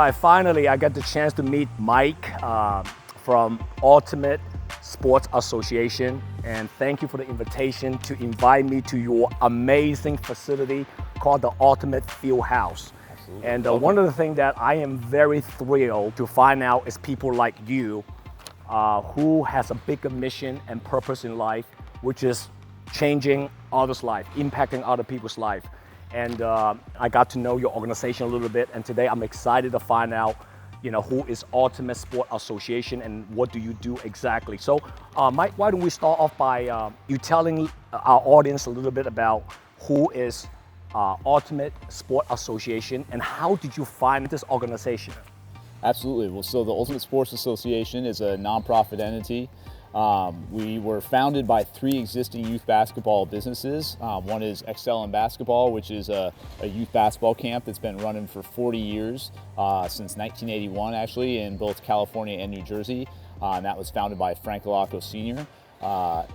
All right, finally, I got the chance to meet Mike from Ultimate Sports Association, and thank you for the invitation to invite me to your amazing facility called the Ultimate Field House. Absolutely. And one of the things that I am very thrilled to find out is people like you who has a bigger mission and purpose in life, which is changing others' life, impacting other people's life. And I got to know your organization a little bit, and today I'm excited to find out, who is Ultimate Sport Association and what do you do exactly. So, Mike, why don't we start off by you telling our audience a little bit about who is Ultimate Sport Association and how did you find this organization? Absolutely. Well, so the Ultimate Sports Association is a nonprofit entity. We were founded by 3 existing youth basketball businesses. One is Excel in Basketball, which is a youth basketball camp that's been running for 40 years, since 1981 actually, in both California and New Jersey. And that was founded by Frank Alacco Sr.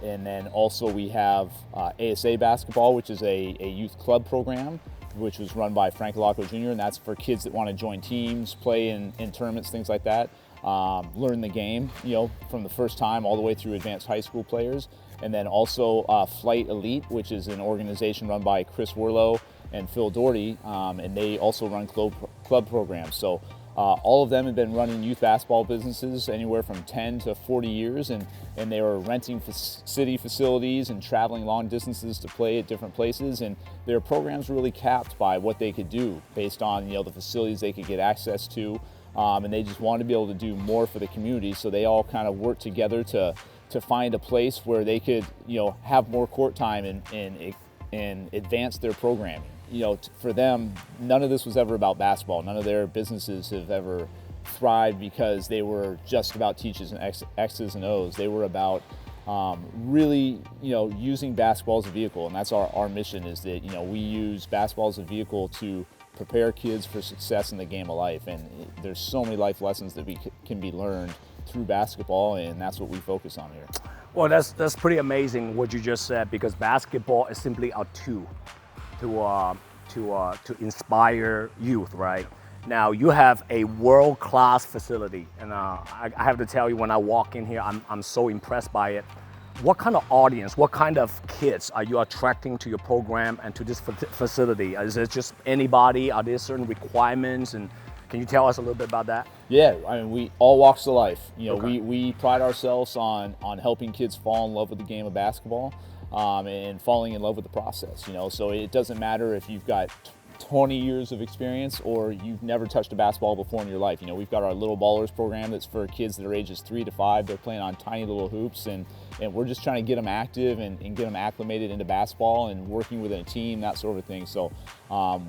And then also we have ASA Basketball, which is a youth club program, which was run by Frank Alacco Jr., and that's for kids that want to join teams, play in tournaments, things like that. Learn the game, from the first time all the way through advanced high school players. And then also Flight Elite, which is an organization run by Chris Werlow and Phil Doherty, and they also run club programs. So all of them have been running youth basketball businesses anywhere from 10 to 40 years, and they were renting city facilities and traveling long distances to play at different places, and their programs were really capped by what they could do based on the facilities they could get access to. And they just wanted to be able to do more for the community, so they all kind of worked together to find a place where they could, have more court time and advance their programming. For them, none of this was ever about basketball. None of their businesses have ever thrived because they were just about teachers and X's and O's. They were about really, using basketball as a vehicle, and that's our mission, is that, we use basketball as a vehicle to prepare kids for success in the game of life. And there's so many life lessons that can be learned through basketball, and that's what we focus on here. Well, that's pretty amazing what you just said, because basketball is simply a tool to inspire youth, right? Now you have a world-class facility, and I have to tell you, when I walk in here, I'm so impressed by it. What kind of audience, what kind of kids are you attracting to your program and to this facility? Is it just anybody? Are there certain requirements? And can you tell us a little bit about that? Yeah, I mean, we all walks of life. Okay. We pride ourselves on helping kids fall in love with the game of basketball, and falling in love with the process. So it doesn't matter if you've got 20 years of experience or you've never touched a basketball before in your life. We've got our Little Ballers program that's for kids that are ages 3 to 5. They're playing on tiny little hoops, and we're just trying to get them active and get them acclimated into basketball and working within a team, that sort of thing. So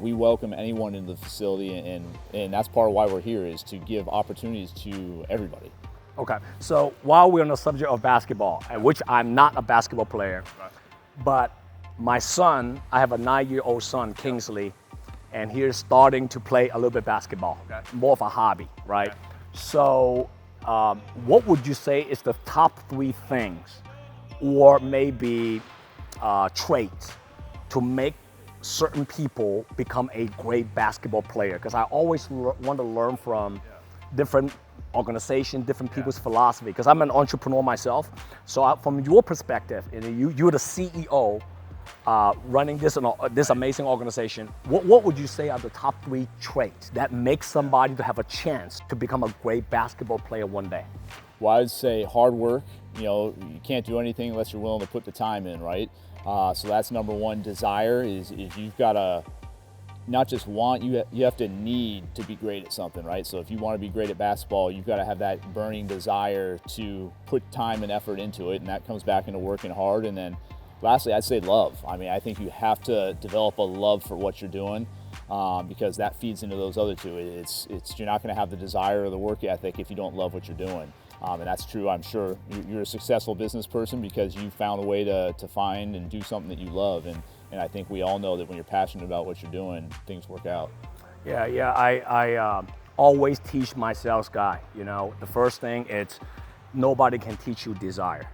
we welcome anyone into the facility, and that's part of why we're here, is to give opportunities to everybody. Okay, so while we're on the subject of basketball, which I'm not a basketball player, but my son, I have a 9-year-old son, Kingsley, and he's starting to play a little bit basketball, more of a hobby, right? Okay. So what would you say is the top 3 things, or maybe traits, to make certain people become a great basketball player? Because I always want to learn from different organizations, different people's philosophy, because I'm an entrepreneur myself. So from your perspective, you're the CEO, running this amazing organization, what would you say are the top 3 traits that make somebody to have a chance to become a great basketball player one day? Well, I'd say hard work. You can't do anything unless you're willing to put the time in, right? So that's number 1. Desire is you've got to not just want, you have to need to be great at something, right? So if you want to be great at basketball, you've got to have that burning desire to put time and effort into it, and that comes back into working hard. And then lastly, I'd say love. I mean, I think you have to develop a love for what you're doing, because that feeds into those other 2. You're not going to have the desire or the work ethic if you don't love what you're doing. And that's true, I'm sure. You're a successful business person because you found a way to find and do something that you love. And I think we all know that when you're passionate about what you're doing, things work out. Yeah, I always teach my sales guy, the first thing is nobody can teach you desire.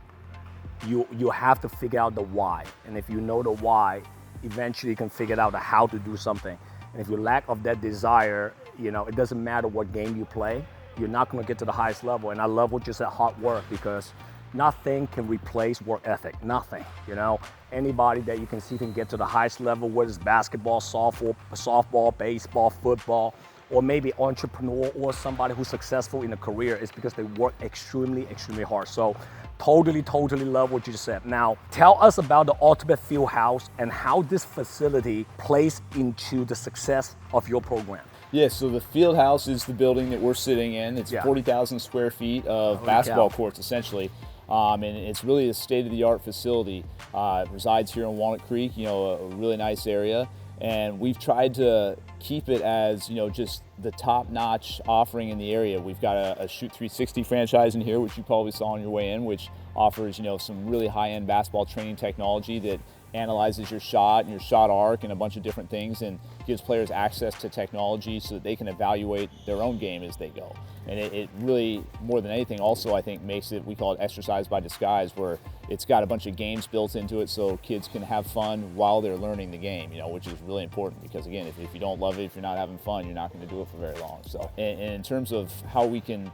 You have to figure out the why. And if you know the why, eventually you can figure out how to do something. And if you lack of that desire, it doesn't matter what game you play, you're not going to get to the highest level. And I love what you said, hard work, because nothing can replace work ethic. Nothing. Anybody that you can see can get to the highest level, whether it's basketball, softball, baseball, football, or maybe entrepreneur or somebody who's successful in a career, is because they work extremely, extremely hard. So totally love what you said. Now, tell us about the Ultimate Fieldhouse and how this facility plays into the success of your program. Yeah, so the field house is the building that we're sitting in. It's 40,000 square feet of basketball courts, essentially. And it's really a state-of-the-art facility. It resides here in Walnut Creek, a really nice area. And we've tried to keep it as, just the top-notch offering in the area. We've got a Shoot 360 franchise in here, which you probably saw on your way in, which offers, some really high-end basketball training technology that analyzes your shot and your shot arc and a bunch of different things, and gives players access to technology so that they can evaluate their own game as they go. And it really, more than anything, also I think makes it, we call it exercise by disguise, where it's got a bunch of games built into it so kids can have fun while they're learning the game, which is really important, because again, if you don't love it, if you're not having fun, you're not going to do it for very long. So, and in terms of how we can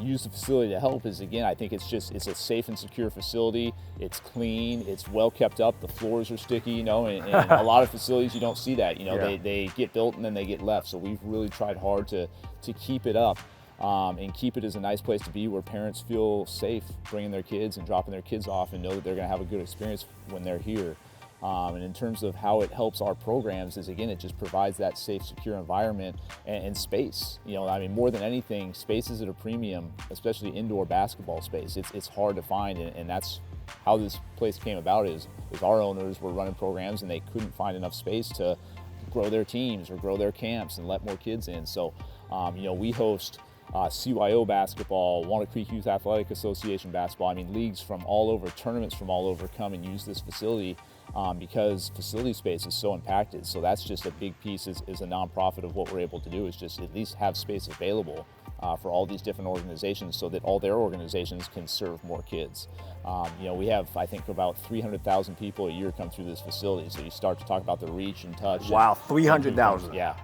use the facility to help, is, again, I think it's a safe and secure facility. It's clean, it's well kept up, the floors are sticky, and a lot of facilities you don't see that, they get built and then they get left. So we've really tried hard to keep it up and keep it as a nice place to be, where parents feel safe bringing their kids and dropping their kids off and know that they're going to have a good experience when they're here. And in terms of how it helps our programs, is, again, it just provides that safe, secure environment and space. More than anything, space is at a premium, especially indoor basketball space. It's hard to find, and that's how this place came about. Is our owners were running programs and they couldn't find enough space to grow their teams or grow their camps and let more kids in. So, we host CYO basketball, Walnut Creek Youth Athletic Association basketball. Leagues from all over, tournaments from all over come and use this facility because facility space is so impacted. So that's just a big piece as a nonprofit of what we're able to do, is just at least have space available for all these different organizations so that all their organizations can serve more kids. We have, I think, about 300,000 people a year come through this facility. So you start to talk about the reach and touch. Wow, 300,000. Yeah,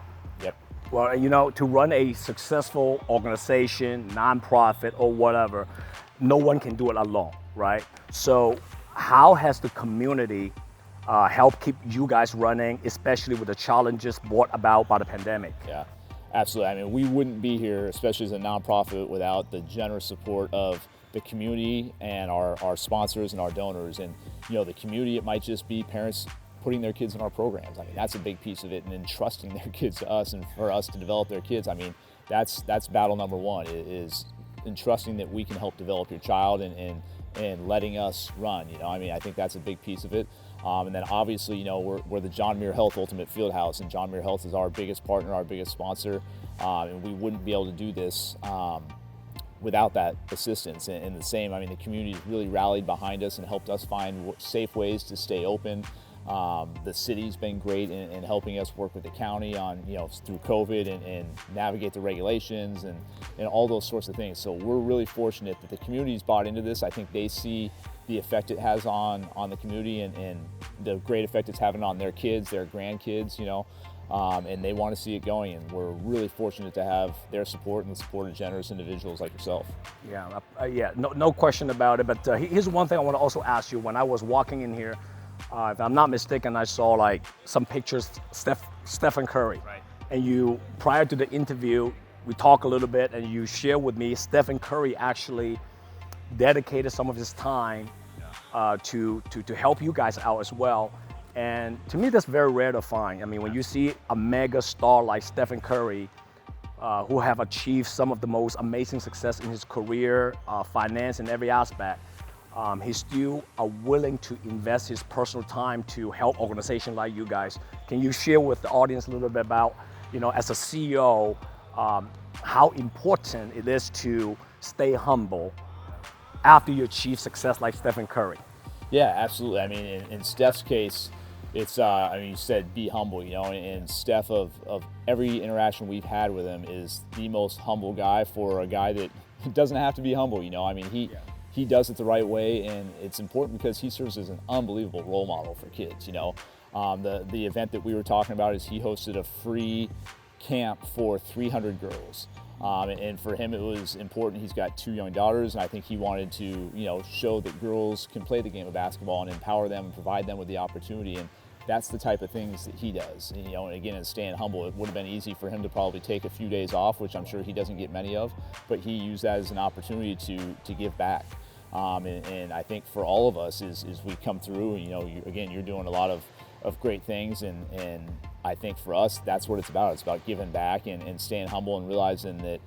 yep. Well, to run a successful organization, nonprofit or whatever, no one can do it alone, right? So how has the community helped keep you guys running, especially with the challenges brought about by the pandemic? Yeah, absolutely. We wouldn't be here, especially as a nonprofit, without the generous support of the community and our sponsors and our donors. And, the community, it might just be parents putting their kids in our programs. That's a big piece of it, and entrusting their kids to us and for us to develop their kids. That's battle number one, is entrusting that we can help develop your child and letting us run. I think that's a big piece of it. And then obviously, we're the John Muir Health Ultimate Fieldhouse, and John Muir Health is our biggest partner, our biggest sponsor, and we wouldn't be able to do this without that assistance. And the same, the community really rallied behind us and helped us find safe ways to stay open. The city's been great in helping us work with the county on, through COVID and navigate the regulations and all those sorts of things. So we're really fortunate that the community's bought into this. I think they see the effect it has on the community and the great effect it's having on their kids, their grandkids, and they want to see it going. And we're really fortunate to have their support and the support of generous individuals like yourself. Yeah, no question about it. But here's one thing I want to also ask you. When I was walking in here, if I'm not mistaken, I saw some pictures, Stephen Curry. Right. And you, prior to the interview, we talked a little bit, and you shared with me Stephen Curry actually dedicated some of his time to help you guys out as well. And to me, that's very rare to find. When you see a mega star like Stephen Curry, who have achieved some of the most amazing success in his career, finance, in every aspect, he's still willing to invest his personal time to help organizations like you guys. Can you share with the audience a little bit about, as a CEO, how important it is to stay humble after you achieve success like Stephen Curry? Yeah, absolutely. In Steph's case, it's, you said be humble, and Steph, of every interaction we've had with him, is the most humble guy for a guy that doesn't have to be humble, He does it the right way, and it's important because he serves as an unbelievable role model for kids. The event that we were talking about is he hosted a free camp for 300 girls. And for him, it was important. He's got 2 young daughters, and I think he wanted to, show that girls can play the game of basketball and empower them and provide them with the opportunity. And that's the type of things that he does. And again, it's staying humble. It would have been easy for him to probably take a few days off, which I'm sure he doesn't get many of, but he used that as an opportunity to give back. And I think for all of us is we come through, and you're doing a lot of great things, and I think for us, that's what it's about. It's about giving back and staying humble and realizing that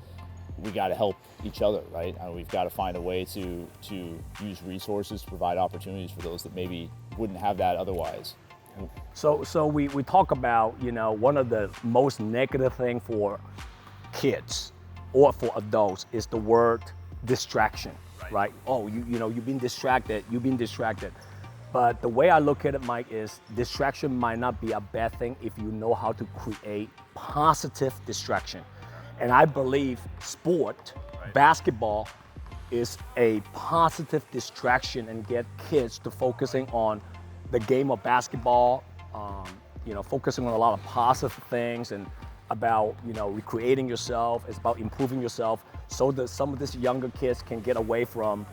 we got to help each other, right? We've got to find a way to use resources to provide opportunities for those that maybe wouldn't have that otherwise. So we talk about, one of the most negative thing for kids or for adults is the word distraction, right? Oh, you've been distracted. But the way I look at it, Mike, is distraction might not be a bad thing if you know how to create positive distraction. And I believe sport, basketball, is a positive distraction and get kids to focusing on the game of basketball, focusing on a lot of positive things and about, recreating yourself. It's about improving yourself so that some of these younger kids can get away from,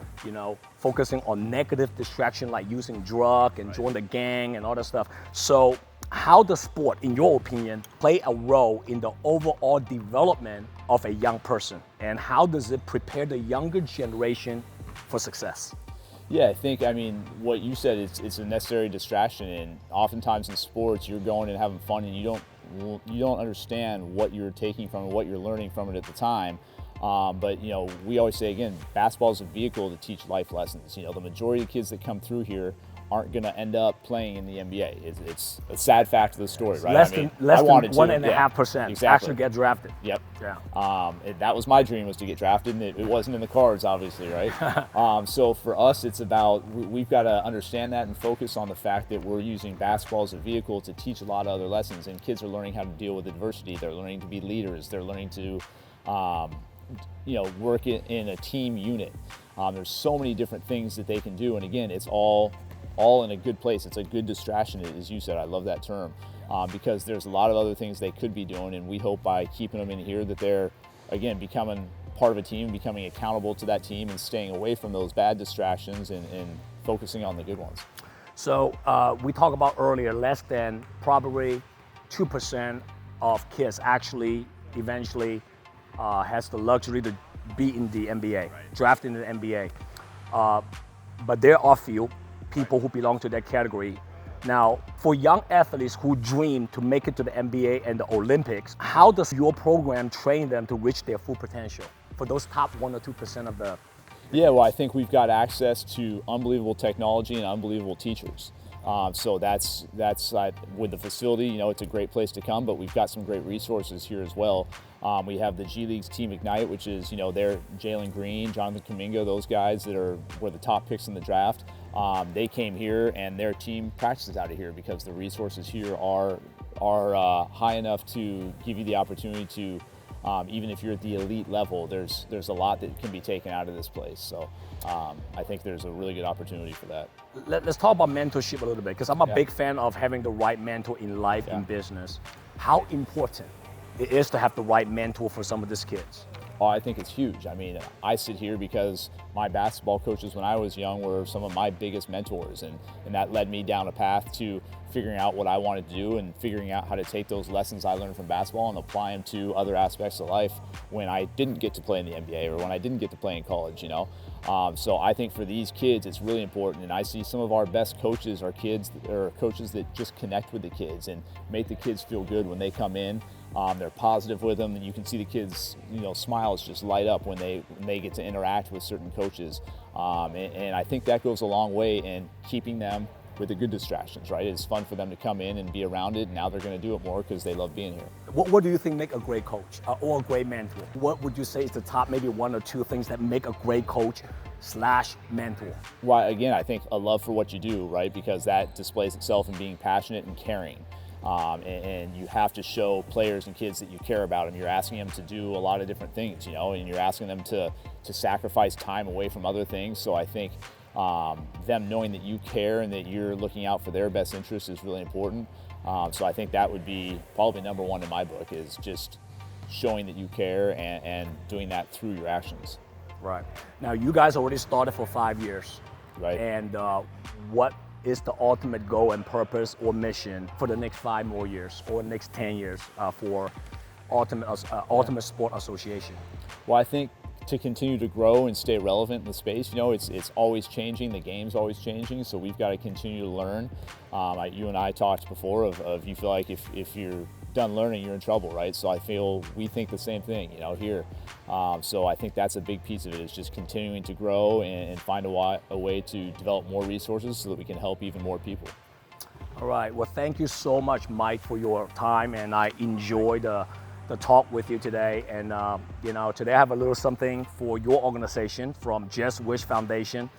focusing on negative distraction like using drug and join the gang and all that stuff. So how does sport, in your opinion, play a role in the overall development of a young person? And how does it prepare the younger generation for success? Yeah, I think, what you said, it's a necessary distraction, and oftentimes in sports, you're going and having fun, and you don't understand what you're taking from it, what you're learning from it at the time. But we always say, again, basketball is a vehicle to teach life lessons. The majority of the kids that come through here aren't going to end up playing in the NBA. It's a sad fact of the story, right? Less than 1.5% actually get drafted. Yep. Yeah. That was my dream, was to get drafted, and it wasn't in the cards, obviously, right? So for us, it's about, we've got to understand that and focus on the fact that we're using basketball as a vehicle to teach a lot of other lessons, and kids are learning how to deal with adversity. They're learning to be leaders. They're learning to work in a team unit. There's so many different things that they can do, and again, it's all in a good place. It's a good distraction, as you said. I love that term, because there's a lot of other things they could be doing, and we hope by keeping them in here that they're, again, becoming part of a team, becoming accountable to that team, and staying away from those bad distractions and focusing on the good ones. So we talked about earlier, less than probably 2% of kids actually eventually has the luxury to be in the NBA, drafted in the NBA. But there are few people who belong to that category. Now, for young athletes who dream to make it to the NBA and the Olympics, how does your program train them to reach their full potential for those top 1 or 2% of the? Yeah, well, I think we've got access to unbelievable technology and unbelievable teachers. So that's with the facility, it's a great place to come, but we've got some great resources here as well. We have the G League's Team Ignite, which is, they're Jalen Green, Jonathan Kuminga, those guys that were the top picks in the draft. They came here, and their team practices out of here because the resources here are high enough to give you the opportunity to, even if you're at the elite level, there's a lot that can be taken out of this place. So I think there's a really good opportunity for that. Let's talk about mentorship a little bit, because I'm a big fan of having the right mentor in life, in business. How important it is to have the right mentor for some of these kids? Oh, I think it's huge. I sit here because my basketball coaches when I was young were some of my biggest mentors, and that led me down a path to figuring out what I wanted to do and figuring out how to take those lessons I learned from basketball and apply them to other aspects of life when I didn't get to play in the NBA or when I didn't get to play in college, So I think for these kids, it's really important, and I see some of our best coaches are coaches that just connect with the kids and make the kids feel good when they come in. They're positive with them, and you can see the kids, smiles just light up when they get to interact with certain coaches. And I think that goes a long way in keeping them with the good distractions, right? It's fun for them to come in and be around it, and now they're going to do it more because they love being here. What do you think make a great coach or a great mentor? What would you say is the top maybe 1 or 2 things that make a great coach/mentor? Well, again, I think a love for what you do, right? Because that displays itself in being passionate and caring. And you have to show players and kids that you care about them. You're asking them to do a lot of different things, and you're asking them to sacrifice time away from other things. So I think them knowing that you care and that you're looking out for their best interest is really important. So I think that would be probably number one in my book, is just showing that you care and doing that through your actions. Right. Now, you guys already started for 5 years. Right. And what is the ultimate goal and purpose or mission for the next 5 more years or next 10 years for Ultimate Sport Association? Well, I think to continue to grow and stay relevant in the space, you know, it's always changing. The game's always changing, so we've got to continue to learn. You and I talked before of you feel like if you're done learning, you're in trouble, right? So we think the same thing, you know, here. So I think that's a big piece of it, is just continuing to grow and find a way to develop more resources so that we can help even more people. All right. Well, thank you so much, Mike, for your time, and I enjoyed the talk with you today. And you know, today I have a little something for your organization from Just Wish Foundation.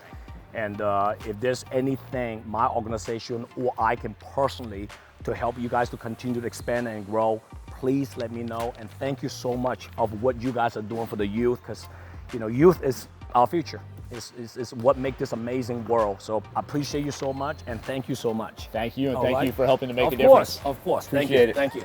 And if there's anything my organization or I can personally to help you guys to continue to expand and grow, please let me know. And thank you so much of what you guys are doing for the youth, because you know, youth is our future. Is what makes this amazing world. So I appreciate you so much, and thank you so much. Thank you, and All thank right. you for helping to make a difference. Of course. Appreciate it. Thank you.